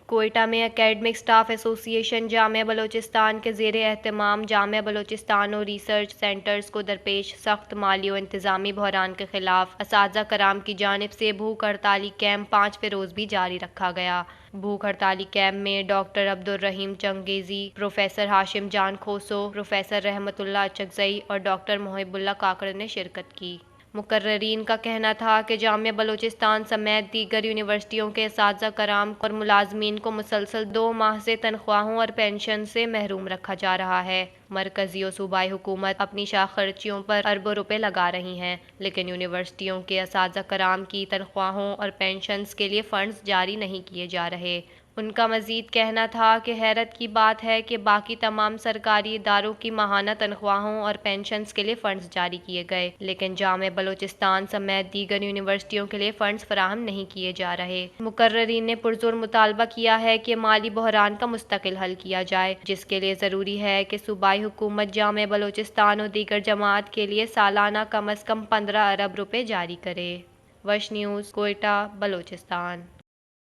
کوئٹہ میں academic staff ایسوسی ایشن جامعہ بلوچستان کے زیر اہتمام جامعہ بلوچستان اور ریسرچ سینٹرز کو درپیش سخت مالی و انتظامی بحران کے خلاف اساتذہ کرام کی جانب سے بھوک ہڑتالی کیمپ 5 روز بھی جاری رکھا گیا۔ بھوک ہڑتالی کیمپ میں ڈاکٹر عبدالرحیم چنگیزی، پروفیسر ہاشم جان کھوسو، پروفیسر رحمت اللہ اچکزئی اور ڈاکٹر محب اللہ کاکڑ نے شرکت کی۔ مقررین کا کہنا تھا کہ جامعہ بلوچستان سمیت دیگر یونیورسٹیوں کے اساتذہ کرام اور ملازمین کو مسلسل 2 ماہ سے تنخواہوں اور پنشن سے محروم رکھا جا رہا ہے۔ مرکزی و صوبائی حکومت اپنی شاخ خرچیوں پر اربوں روپے لگا رہی ہیں، لیکن یونیورسٹیوں کے اساتذہ کرام کی تنخواہوں اور پنشنز کے لیے فنڈز جاری نہیں کیے جا رہے۔ ان کا مزید کہنا تھا کہ حیرت کی بات ہے کہ باقی تمام سرکاری اداروں کی ماہانہ تنخواہوں اور پنشنز کے لیے فنڈز جاری کیے گئے، لیکن جامعہ بلوچستان سمیت دیگر یونیورسٹیوں کے لیے فنڈز فراہم نہیں کیے جا رہے۔ مقررین نے پرزور مطالبہ کیا ہے کہ مالی بحران کا مستقل حل کیا جائے، جس کے لیے ضروری ہے کہ صوبائی حکومت جامعہ بلوچستان اور دیگر جامعات کے لیے سالانہ کم از کم 15 ارب روپے جاری کرے۔ وش نیوز، کوئٹہ، بلوچستان۔